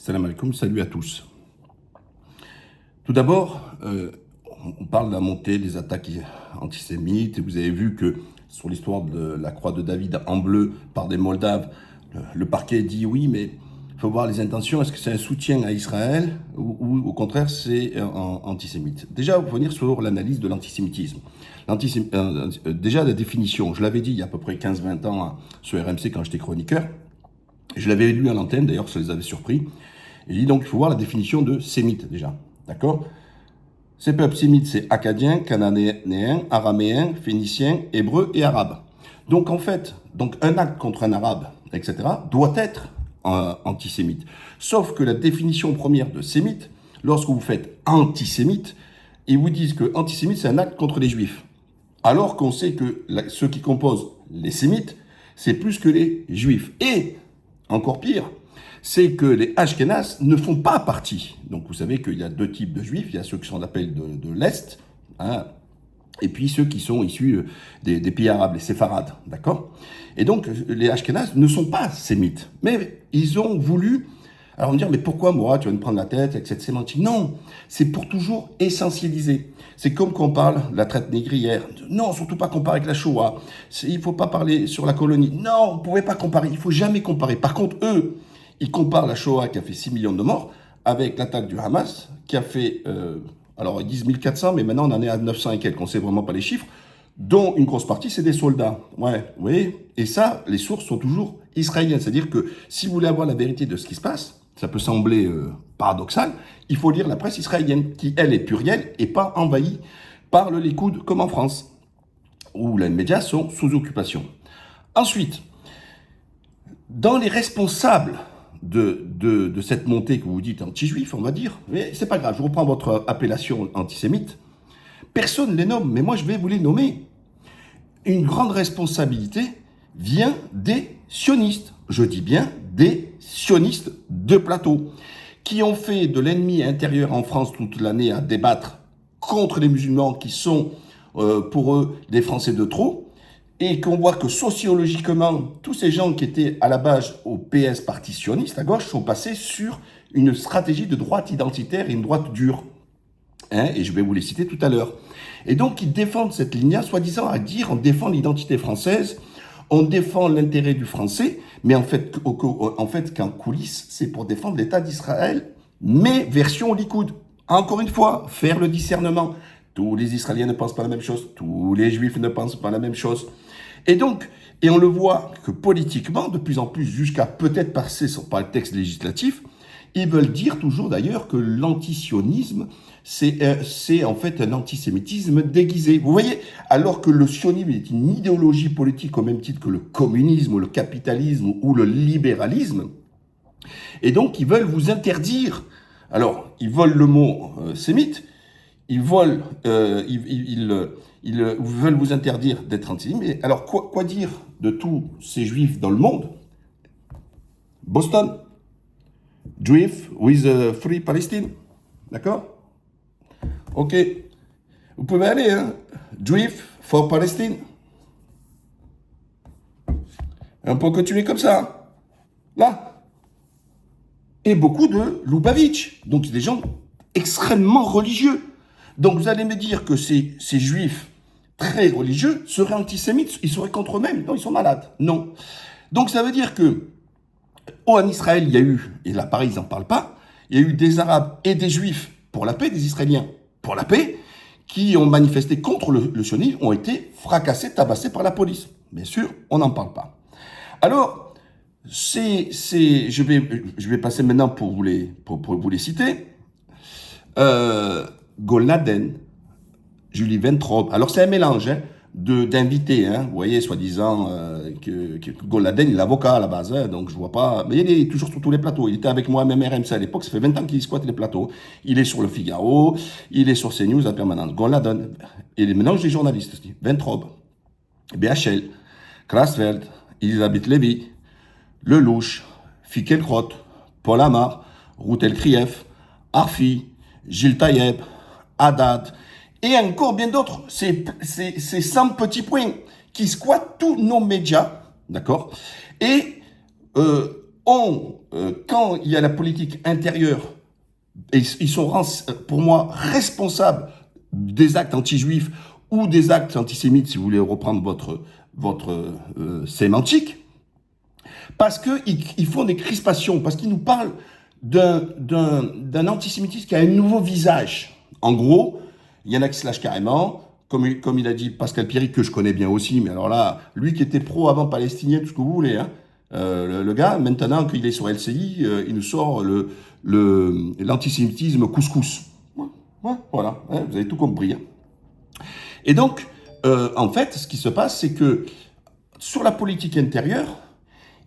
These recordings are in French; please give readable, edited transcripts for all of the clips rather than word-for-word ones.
Salam alaikum, salut à tous. Tout d'abord, on parle de la montée des attaques antisémites. Et vous avez vu que sur l'histoire de la croix de David en bleu par des Moldaves, le parquet dit oui, mais il faut voir les intentions. Est-ce que c'est un soutien à Israël ou au contraire c'est antisémite? Déjà, il faut venir sur l'analyse de l'antisémitisme. Déjà, la définition, je l'avais dit il y a à peu près 15-20 ans sur RMC quand j'étais chroniqueur. Je l'avais lu à l'antenne, d'ailleurs, ça les avait surpris. Et je dis donc, il faut voir la définition de sémite, déjà. D'accord? Ces peuples sémites, c'est acadiens, cananéens, araméens, phéniciens, hébreux et arabes. Donc, en fait, un acte contre un arabe, etc., doit être antisémite. Sauf que la définition première de sémite, lorsque vous faites antisémite, ils vous disent que antisémite, c'est un acte contre les juifs. Alors qu'on sait que ceux qui composent les sémites, c'est plus que les juifs. Et, encore pire, c'est que les Ashkénazes ne font pas partie. Donc vous savez qu'il y a deux types de juifs. Il y a ceux qui sont appelés de l'Est, hein, et puis ceux qui sont issus des pays arabes, les séfarades, d'accord? Et donc les Ashkénazes ne sont pas sémites. Mais ils ont voulu... Alors on va me dire, mais pourquoi moi, tu vas me prendre la tête avec cette sémantique? Non, c'est pour toujours essentialiser. C'est comme qu'on parle de la traite négrière. Non, surtout pas comparer avec la Shoah. Il ne faut pas parler sur la colonie. Non, vous ne pouvez pas comparer. Il ne faut jamais comparer. Par contre, eux, ils comparent la Shoah qui a fait 6 millions de morts avec l'attaque du Hamas qui a fait, alors ils disent 1400, mais maintenant on en est à 900 et quelques. On ne sait vraiment pas les chiffres, dont une grosse partie, c'est des soldats. Ouais, vous voyez. Et ça, les sources sont toujours israéliennes. C'est-à-dire que si vous voulez avoir la vérité de ce qui se passe, ça peut sembler paradoxal, il faut lire la presse israélienne, qui, elle, est plurielle et pas envahie par le Likoud, comme en France, où les médias sont sous occupation. Ensuite, dans les responsables de cette montée que vous dites anti-juif, on va dire, mais c'est pas grave, je reprends votre appellation antisémite, personne ne les nomme, mais moi je vais vous les nommer. Une grande responsabilité vient des sionistes, je dis bien des sionistes de plateau, qui ont fait de l'ennemi intérieur en France toute l'année à débattre contre les musulmans qui sont pour eux des Français de trop, et qu'on voit que sociologiquement, tous ces gens qui étaient à la base au PS, parti sioniste à gauche, sont passés sur une stratégie de droite identitaire et une droite dure. Hein, et je vais vous les citer tout à l'heure. Et donc, ils défendent cette ligne, soi-disant à dire on défend l'identité française, on défend l'intérêt du français, mais en fait qu'en coulisses, c'est pour défendre l'État d'Israël, mais version Likoud. Encore une fois, faire le discernement. Tous les Israéliens ne pensent pas la même chose, tous les Juifs ne pensent pas la même chose. Et donc, et on le voit que politiquement, de plus en plus, jusqu'à peut-être passer par le texte législatif, ils veulent dire toujours d'ailleurs que l'antisionisme, c'est en fait un antisémitisme déguisé. Vous voyez, alors que le sionisme est une idéologie politique au même titre que le communisme, ou le capitalisme ou le libéralisme, et donc ils veulent vous interdire. Alors, ils volent le mot sémite, ils veulent vous interdire d'être antisémite. Mais alors, quoi dire de tous ces juifs dans le monde? Boston, Juif with a free Palestine. D'accord? Ok. Vous pouvez aller, hein? Juif for Palestine. On peut continuer comme ça. Là. Et beaucoup de Lubavitch. Donc, des gens extrêmement religieux. Donc, vous allez me dire que ces juifs très religieux seraient antisémites, ils seraient contre eux-mêmes. Non, ils sont malades. Non. Donc, ça veut dire que en Israël, il y a eu, et là, pareil, ils n'en parlent pas, il y a eu des Arabes et des Juifs pour la paix, des Israéliens pour la paix, qui ont manifesté contre le sionisme, ont été fracassés, tabassés par la police. Bien sûr, on n'en parle pas. Alors, je vais passer maintenant pour vous les citer. Golnaden, Julie Ventrobe. Alors, c'est un mélange d'invités. Hein. Vous voyez, soi-disant, que Golnaden, il est l'avocat à la base. Hein, donc, je vois pas. Mais il est toujours sur tous les plateaux. Il était avec moi, même RMC à l'époque. Ça fait 20 ans qu'il squatte les plateaux. Il est sur le Figaro. Il est sur CNews à permanence. Golnaden. Et les mélanges des journalistes aussi. Ventrobe, BHL, Krasfeld, Elisabeth Lévy, Lelouch, Finkielkraut, Paul Amar, Routel Krief, Arfi, Gilles Taïeb, Haddad, et encore bien d'autres. C'est 100 petits points qui squattent tous nos médias, d'accord? Et quand il y a la politique intérieure, et ils sont, pour moi, responsables des actes anti-juifs ou des actes antisémites, si vous voulez reprendre votre sémantique, parce qu'ils font des crispations, parce qu'ils nous parlent d'un antisémitisme qui a un nouveau visage. En gros, il y en a qui se lâchent carrément, comme il a dit Pascal Pierry, que je connais bien aussi, mais alors là, lui qui était pro avant palestinien, tout ce que vous voulez, hein, le gars, maintenant qu'il est sur LCI, il nous sort l'antisémitisme couscous. Ouais, voilà, hein, vous avez tout compris. Hein. Et donc, en fait, ce qui se passe, c'est que sur la politique intérieure,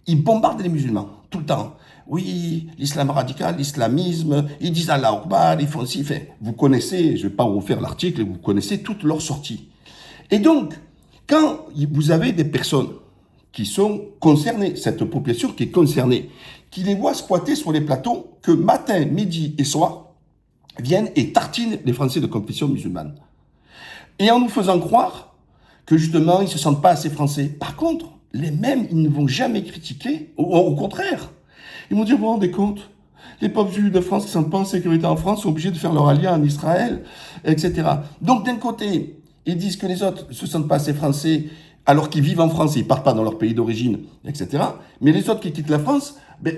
ils bombardent les musulmans, tout le temps. Oui, l'islam radical, l'islamisme, ils disent Allah Akbar, ils font ci, fait. Vous connaissez, je ne vais pas vous faire l'article, vous connaissez toutes leurs sorties. Et donc, quand vous avez des personnes qui sont concernées, cette population qui est concernée, qui les voit squatter sur les plateaux, que matin, midi et soir, viennent et tartinent les Français de confession musulmane. Et en nous faisant croire que justement, ils ne se sentent pas assez français. Par contre, les mêmes, ils ne vont jamais critiquer, au contraire. Ils vont dire, vous vous rendez compte, les pauvres juifs de France qui ne sont pas en sécurité en France sont obligés de faire leur alliance en Israël, etc. Donc d'un côté, ils disent que les autres ne se sentent pas assez français alors qu'ils vivent en France, ils ne partent pas dans leur pays d'origine, etc. Mais les autres qui quittent la France, ben,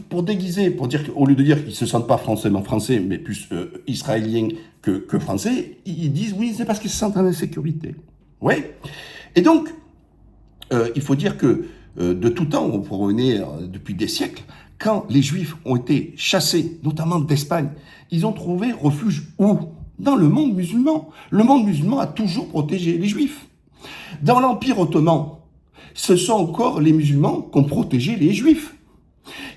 pour déguiser, pour dire qu'au lieu de dire qu'ils ne se sentent pas forcément français, mais plus israéliens que français, ils disent oui, c'est parce qu'ils se sentent en insécurité. Oui. Et donc, il faut dire que de tout temps, on peut revenir depuis des siècles, quand les Juifs ont été chassés, notamment d'Espagne, ils ont trouvé refuge où? Dans le monde musulman. Le monde musulman a toujours protégé les Juifs. Dans l'Empire ottoman, ce sont encore les musulmans qui ont protégé les Juifs.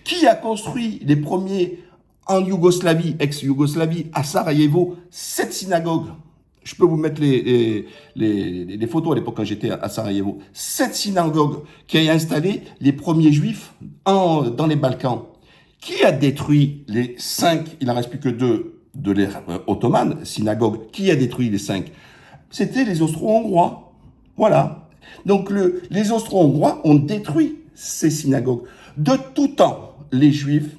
Qui a construit les premiers en Yougoslavie, ex-Yougoslavie, à Sarajevo, 7 synagogues? Je peux vous mettre les photos à l'époque quand j'étais à Sarajevo. 7 synagogues qui a installé les premiers juifs dans les Balkans. Qui a détruit les 5, il n'en reste plus que 2 de l'ère ottomane, synagogues? Qui a détruit les 5? C'était les Austro-Hongrois. Voilà. Donc les Austro-Hongrois ont détruit ces synagogues. De tout temps, les Juifs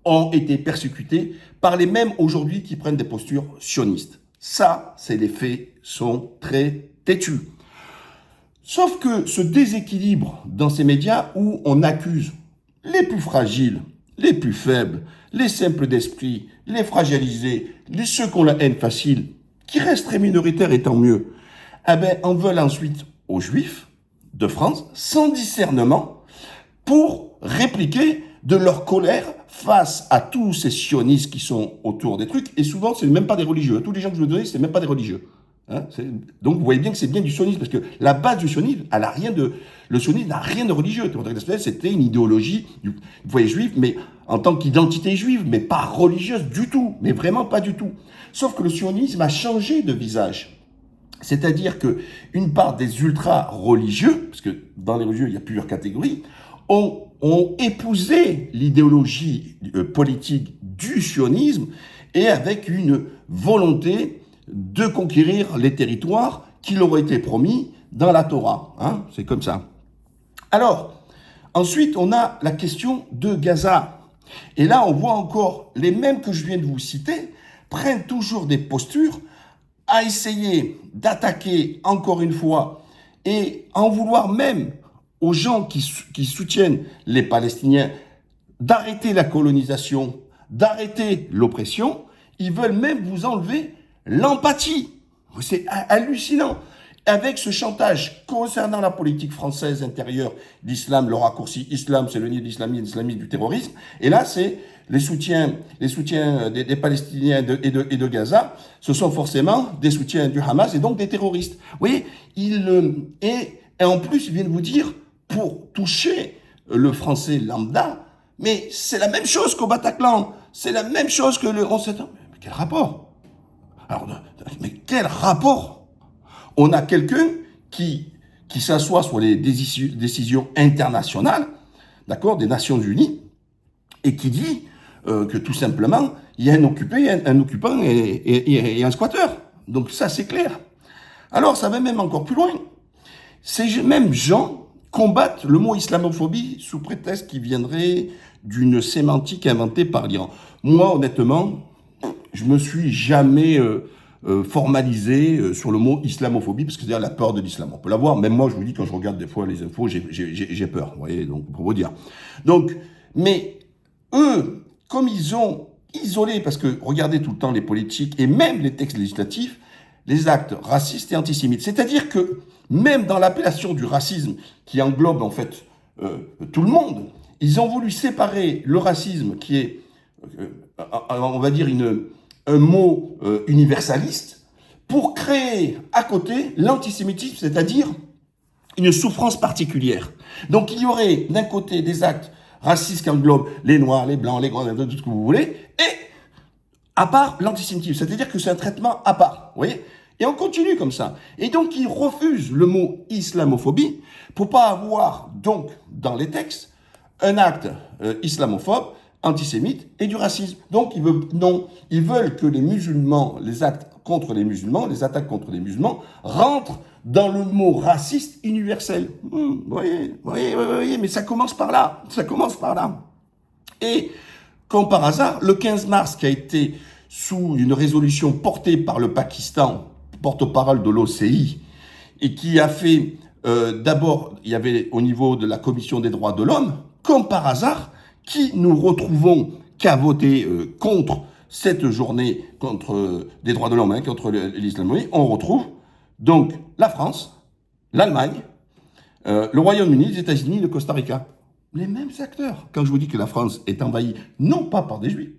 ont été persécutés par les mêmes aujourd'hui qui prennent des postures sionistes. Ça, les faits sont très têtus. Sauf que ce déséquilibre dans ces médias où on accuse les plus fragiles, les plus faibles, les simples d'esprit, les fragilisés, ceux qui ont la haine facile, qui restent très minoritaires et tant mieux, eh ben, on veut ensuite aux Juifs de France, sans discernement, pour répliquer de leur colère face à tous ces sionistes qui sont autour des trucs. Et souvent, c'est même pas des religieux. Tous les gens que je vous donne, c'est même pas des religieux. Hein, donc, vous voyez bien que c'est bien du sionisme, parce que la base du sionisme, le sionisme n'a rien de religieux. C'était une idéologie du voyez juif, mais en tant qu'identité juive, mais pas religieuse du tout, mais vraiment pas du tout. Sauf que le sionisme a changé de visage. C'est-à-dire que une part des ultra-religieux, parce que dans les religieux, il y a plusieurs catégories, ont épousé l'idéologie politique du sionisme et avec une volonté de conquérir les territoires qui leur ont été promis dans la Torah. Hein, c'est comme ça. Alors, ensuite, on a la question de Gaza. Et là, on voit encore les mêmes que je viens de vous citer prennent toujours des postures à essayer d'attaquer encore une fois et en vouloir même aux gens qui soutiennent les Palestiniens d'arrêter la colonisation, d'arrêter l'oppression, ils veulent même vous enlever l'empathie. C'est hallucinant. Avec ce chantage concernant la politique française intérieure, l'islam, le raccourci islam, c'est le nid de l'islamisme, du terrorisme. Et là, c'est les soutiens des Palestiniens et de Gaza, ce sont forcément des soutiens du Hamas et donc des terroristes. Vous voyez, et en plus, ils viennent vous dire, pour toucher le français lambda, mais c'est la même chose qu'au Bataclan, c'est la même chose que le 11 septembre. Mais quel rapport? Alors, mais quel rapport? On a quelqu'un qui s'assoit sur les décisions internationales, d'accord, des Nations Unies, et qui dit que tout simplement, il y a un occupant et un squatteur. Donc ça, c'est clair. Alors, ça va même encore plus loin. Ces mêmes gens combattent le mot islamophobie sous prétexte qu'il viendrait d'une sémantique inventée par l'Iran. Moi, honnêtement, je me suis jamais formalisé sur le mot islamophobie, parce que c'est-à-dire la peur de l'islam. On peut l'avoir, même moi, je vous dis, quand je regarde des fois les infos, j'ai peur, vous voyez, donc, pour vous dire. Donc, mais eux, comme ils ont isolé, parce que regardez tout le temps les politiques et même les textes législatifs, les actes racistes et antisémites. C'est-à-dire que même dans l'appellation du racisme, qui englobe en fait tout le monde, ils ont voulu séparer le racisme, qui est, on va dire, un mot universaliste, pour créer à côté l'antisémitisme, c'est-à-dire une souffrance particulière. Donc il y aurait d'un côté des actes racistes qui englobent les noirs, les blancs, les grands, tout ce que vous voulez, et à part l'antisémitisme, c'est-à-dire que c'est un traitement à part, vous voyez. Et on continue comme ça. Et donc, ils refusent le mot islamophobie pour pas avoir, donc, dans les textes, un acte islamophobe, antisémite et du racisme. Donc, ils veulent que les musulmans, les actes contre les musulmans, les attaques contre les musulmans, rentrent dans le mot raciste universel. Vous voyez, mais ça commence par là. Ça commence par là. Et, comme par hasard, le 15 mars, qui a été sous une résolution portée par le Pakistan, porte-parole de l'OCI, et qui a fait, d'abord, il y avait au niveau de la Commission des droits de l'homme, comme par hasard, qui nous retrouvons qu'à voter contre cette journée contre des droits de l'homme, contre l'islamophobie, on retrouve donc la France, l'Allemagne, le Royaume-Uni, les États-Unis, le Costa Rica. Les mêmes acteurs. Quand je vous dis que la France est envahie, non pas par des juifs,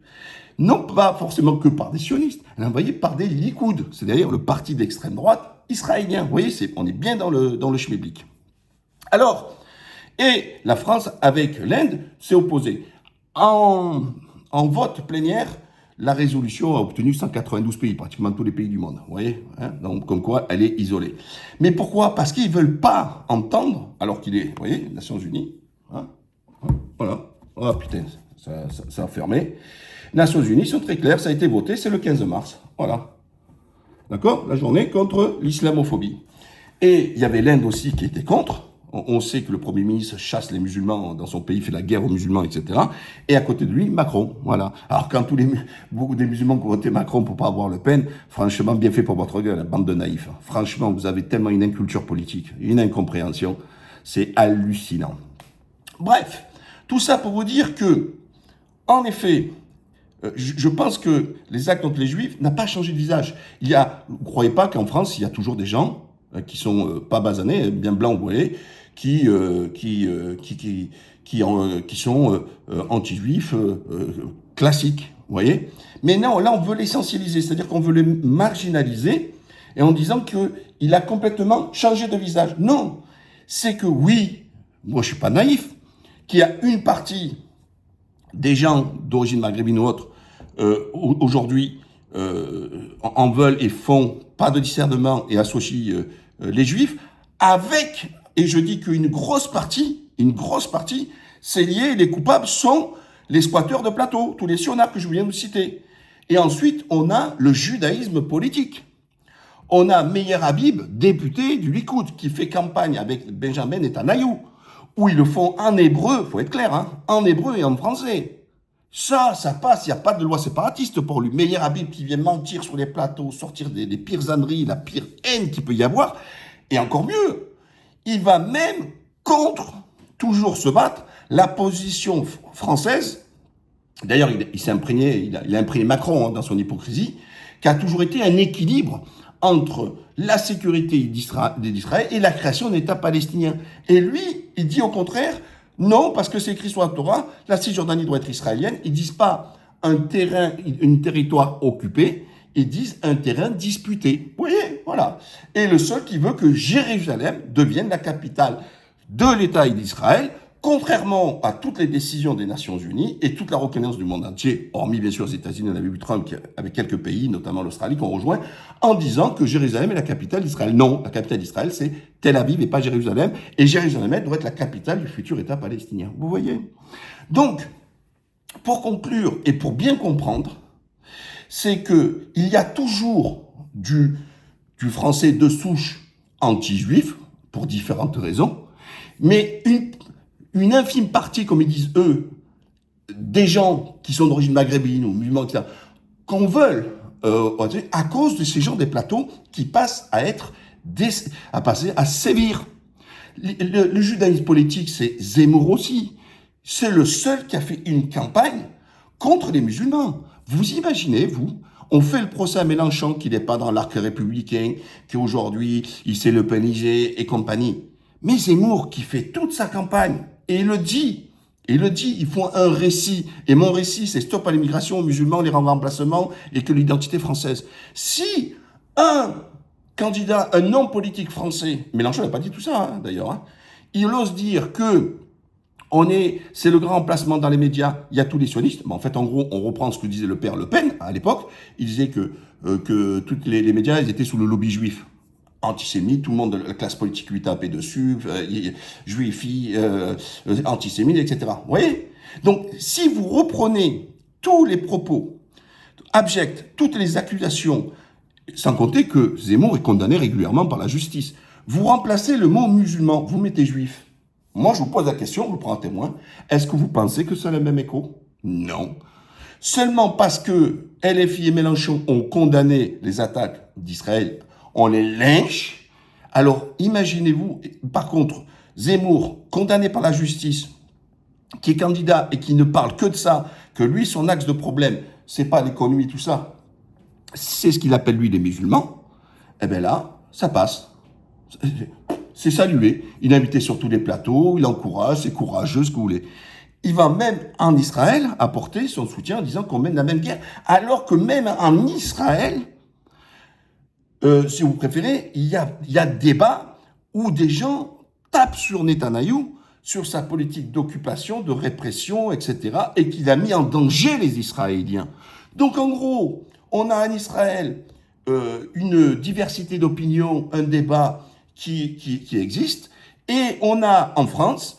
non pas forcément que par des sionistes, elle est envahie par des Likoud, c'est-à-dire le parti d'extrême droite israélien. Vous voyez, on est bien dans le schmilblick. Alors, et la France, avec l'Inde, s'est opposée. En vote plénière, la résolution a obtenu 192 pays, pratiquement tous les pays du monde. Vous voyez, donc comme quoi elle est isolée. Mais pourquoi? Parce qu'ils ne veulent pas entendre, alors qu'il est, vous voyez, Nations Unies, voilà, oh putain, ça a fermé. Nations Unies sont très clairs, ça a été voté, c'est le 15 mars. Voilà. D'accord? La journée contre l'islamophobie. Et il y avait l'Inde aussi qui était contre. On sait que le Premier ministre chasse les musulmans dans son pays, fait la guerre aux musulmans, etc. Et à côté de lui, Macron. Voilà. Alors quand beaucoup des musulmans qui ont voté Macron pour pas avoir Le Pen, franchement, bien fait pour votre gueule, la bande de naïfs. Franchement, vous avez tellement une inculture politique, une incompréhension. C'est hallucinant. Bref, tout ça pour vous dire que, en effet, je pense que les actes contre les juifs n'ont pas changé de visage. Vous ne croyez pas qu'en France, il y a toujours des gens qui sont pas basanés, bien blancs, vous voyez, qui sont anti-juifs classiques, vous voyez. Mais non, là, on veut l'essentialiser, c'est-à-dire qu'on veut le marginaliser, et en disant qu'il a complètement changé de visage. Non, c'est que oui, moi je suis pas naïf, qu'il y a une partie des gens d'origine maghrébine ou autre, aujourd'hui, en veulent et font pas de discernement et associent les juifs avec, et je dis qu'une grosse partie, c'est lié, les coupables sont les squatteurs de plateau, tous les sionards que je viens de citer. Et ensuite, on a le judaïsme politique. On a Meir Habib, député du Likoud, qui fait campagne avec Benjamin Netanyahou, où ils le font en hébreu, faut être clair, en hébreu et en français. Ça passe, il n'y a pas de loi séparatiste pour lui. Meir Habib qui vient mentir sur les plateaux, sortir des pires âneries, la pire haine qu'il peut y avoir. Et encore mieux, il va même contre, toujours se battre, la position française. D'ailleurs, il s'est imprégné, il a imprégné Macron dans son hypocrisie, qui a toujours été un équilibre entre la sécurité d'Israël et la création d'un État palestinien. Et lui, il dit au contraire, non, parce que c'est écrit sur la Torah, la Cisjordanie doit être israélienne. Ils disent pas un territoire occupé, ils disent un terrain disputé. Vous voyez, voilà. Et le seul qui veut que Jérusalem devienne la capitale de l'État d'Israël, contrairement à toutes les décisions des Nations Unies et toute la reconnaissance du monde entier, hormis bien sûr les États-Unis, on avait vu Trump avec quelques pays, notamment l'Australie, qu'on rejoint, en disant que Jérusalem est la capitale d'Israël. Non, la capitale d'Israël, c'est Tel Aviv et pas Jérusalem. Et Jérusalem doit être la capitale du futur État palestinien. Vous voyez? Donc, pour conclure et pour bien comprendre, c'est que il y a toujours du français de souche anti-juif, pour différentes raisons, Mais une infime partie, comme ils disent eux, des gens qui sont d'origine maghrébine ou musulmans, etc., qu'on veut, à cause de ces gens des plateaux qui passent à sévir. Le judaïsme politique, c'est Zemmour aussi. C'est le seul qui a fait une campagne contre les musulmans. Vous imaginez, vous, on fait le procès à Mélenchon, qu'il n'est pas dans l'arc républicain, qu'aujourd'hui, il s'est le pénisé et compagnie. Mais Zemmour, qui fait toute sa campagne, et il le dit, ils font un récit. Et mon récit, c'est stop à l'immigration aux musulmans, les remplacements et que l'identité française. Si un candidat, un homme politique français, Mélenchon n'a pas dit tout ça, hein, d'ailleurs, hein, il ose dire que c'est le grand emplacement dans les médias, il y a tous les sionistes. Mais en fait, en gros, on reprend ce que disait le père Le Pen à l'époque. Il disait que tous les médias, ils étaient sous le lobby juif. Antisémite, tout le monde, la classe politique lui tapait dessus, juifs, antisémites, etc. Vous voyez? Donc, si vous reprenez tous les propos abjects, toutes les accusations, sans compter que Zemmour est condamné régulièrement par la justice, vous remplacez le mot musulman, vous mettez juif. Moi, je vous pose la question, je vous prends un témoin. Est-ce que vous pensez que c'est le même écho? Non. Seulement parce que LFI et Mélenchon ont condamné les attaques d'Israël, on les lynche. Alors, imaginez-vous, par contre, Zemmour, condamné par la justice, qui est candidat et qui ne parle que de ça, que lui, son axe de problème, c'est pas l'économie, tout ça, c'est ce qu'il appelle, lui, les musulmans, eh bien là, ça passe. C'est salué. Il est invité sur tous les plateaux, il encourage, c'est courageux, ce que vous voulez. Il va même en Israël apporter son soutien en disant qu'on mène la même guerre, alors que même en Israël, si vous préférez, il y a débat où des gens tapent sur Netanyahou, sur sa politique d'occupation, de répression, etc., et qu'il a mis en danger les Israéliens. Donc en gros, on a en Israël une diversité d'opinions, un débat qui existe, et on a en France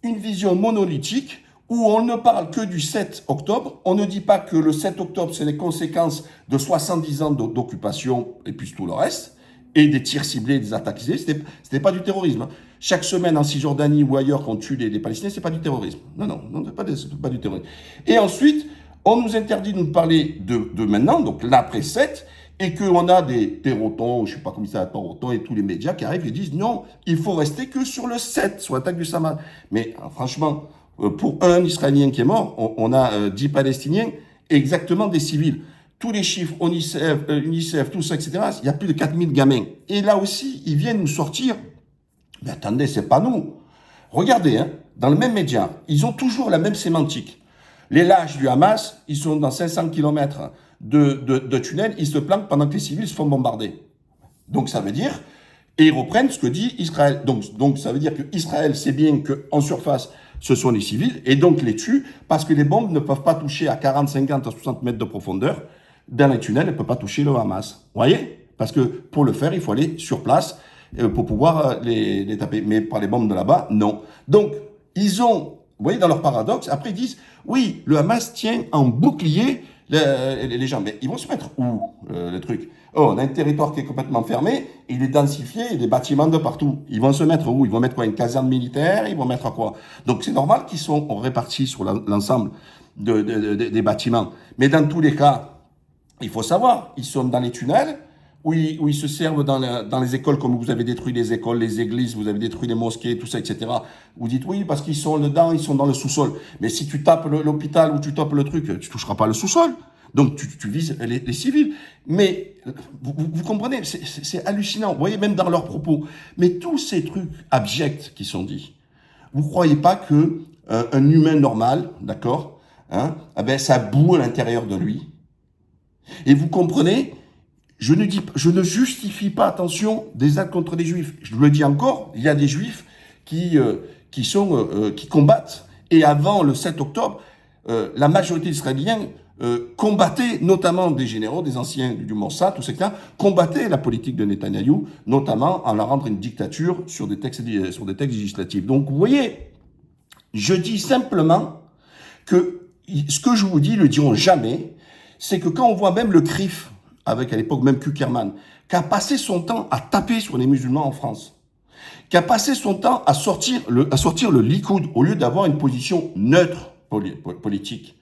une vision monolithique où on ne parle que du 7 octobre, on ne dit pas que le 7 octobre, c'est les conséquences de 70 ans d'occupation et puis tout le reste, et des tirs ciblés, des attaques ciblées, c'était pas du terrorisme. Chaque semaine en Cisjordanie ou ailleurs qu'on tue les Palestiniens, c'est pas du terrorisme. Non, c'est pas du terrorisme. Et ensuite, on nous interdit de nous parler de maintenant, donc l'après 7, et qu'on a des terrotons, je sais pas comment ça s'appelle, terrotons, et tous les médias qui arrivent et disent non, il faut rester que sur le 7, sur l'attaque du Hamas. Mais franchement, pour un Israélien qui est mort, on a 10 Palestiniens, exactement des civils. Tous les chiffres, UNICEF, tout ça, etc., il y a plus de 4000 gamins. Et là aussi, ils viennent nous sortir, mais attendez, c'est pas nous. Regardez, hein, dans le même média, ils ont toujours la même sémantique. Les lâches du Hamas, ils sont dans 500 km de tunnels, ils se planquent pendant que les civils se font bombarder. Donc ça veut dire, et ils reprennent ce que dit Israël. Donc ça veut dire que Israël sait bien qu'en surface, ce sont les civils, et donc les tue, parce que les bombes ne peuvent pas toucher à 40, 50, à 60 mètres de profondeur. Dans les tunnels, elles ne peuvent pas toucher le Hamas. Vous voyez? Parce que pour le faire, il faut aller sur place pour pouvoir les taper. Mais par les bombes de là-bas, non. Donc, ils ont, vous voyez, dans leur paradoxe, après ils disent, oui, le Hamas tient en bouclier les gens. Mais ils vont se mettre où, le truc? Oh, on a un territoire qui est complètement fermé, il est densifié, il y a des bâtiments de partout. Ils vont se mettre où? Ils vont mettre quoi? Une caserne militaire? Ils vont mettre à quoi? Donc c'est normal qu'ils sont répartis sur l'ensemble des bâtiments. Mais dans tous les cas, il faut savoir, ils sont dans les tunnels, où ils se servent dans les écoles, comme vous avez détruit les écoles, les églises, vous avez détruit les mosquées, tout ça, etc. Vous dites oui, parce qu'ils sont dedans, ils sont dans le sous-sol. Mais si tu tapes l'hôpital ou tu tapes le truc, tu toucheras pas le sous-sol. Donc tu vises les civils. Mais vous comprenez, c'est hallucinant. Vous voyez, même dans leurs propos. Mais tous ces trucs abjects qui sont dits, vous croyez pas que un humain normal, d'accord, hein, eh ben ça boue à l'intérieur de lui. Et vous comprenez, je ne justifie pas, attention, des actes contre les juifs. Je le dis encore, il y a des juifs qui combattent. Et avant le 7 octobre, la majorité d'Israéliens combattaient, notamment des généraux, des anciens du Mossad, tout ça, combattaient la politique de Netanyahou, notamment en la rendant une dictature sur des textes législatifs. Donc vous voyez, je dis simplement que ce que je vous dis, le diront jamais, c'est que quand on voit même le CRIF, avec à l'époque même Kuckerman, qui a passé son temps à taper sur les musulmans en France, qui a passé son temps à sortir le Likoud au lieu d'avoir une position neutre politique.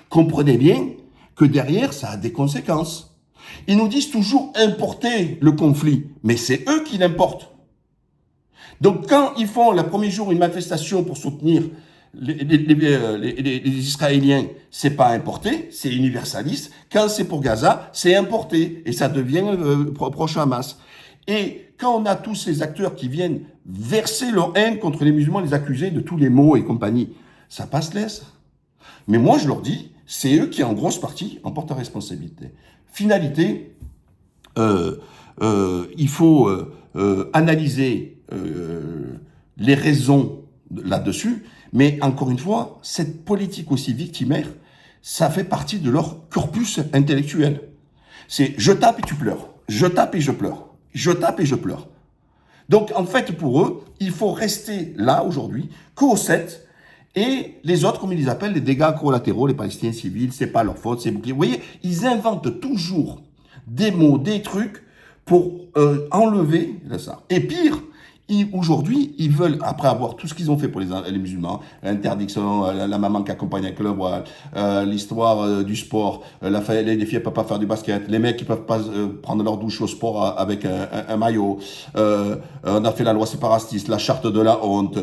Comprenez bien que derrière, ça a des conséquences. Ils nous disent toujours importer le conflit, mais c'est eux qui l'importent. Donc quand ils font le premier jour une manifestation pour soutenir les Israéliens, c'est pas importé, c'est universaliste. Quand c'est pour Gaza, c'est importé et ça devient proche Hamas. Et quand on a tous ces acteurs qui viennent verser leur haine contre les musulmans, les accuser de tous les maux et compagnie, ça passe laisse. Mais moi je leur dis, c'est eux qui en grosse partie en portent la responsabilité. Finalité, il faut analyser les raisons là-dessus, mais encore une fois, cette politique aussi victimaire, ça fait partie de leur corpus intellectuel. C'est je tape et tu pleures, je tape et je pleure, je tape et je pleure. Donc en fait pour eux, il faut rester là aujourd'hui, qu'au 7, et les autres, comme ils les appellent, les dégâts collatéraux, les Palestiniens civils, c'est pas leur faute, c'est bouclier. Vous voyez, ils inventent toujours des mots, des trucs pour enlever ça. Et pire, aujourd'hui, ils veulent, après avoir tout ce qu'ils ont fait pour les musulmans, l'interdiction, la maman qui accompagne un club, l'histoire du sport, les filles ne peuvent pas faire du basket, les mecs qui peuvent pas prendre leur douche au sport avec un maillot, on a fait la loi séparatiste, la charte de la honte,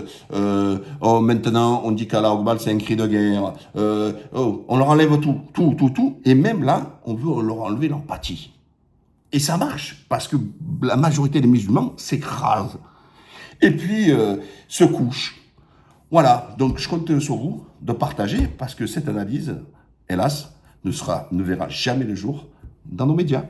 maintenant on dit qu'Allah Akbar c'est un cri de guerre, on leur enlève tout, et même là, on veut leur enlever l'empathie. Et ça marche, parce que la majorité des musulmans s'écrasent. Et puis, se couchent. Voilà, donc je compte sur vous de partager, parce que cette analyse, hélas, ne verra jamais le jour dans nos médias.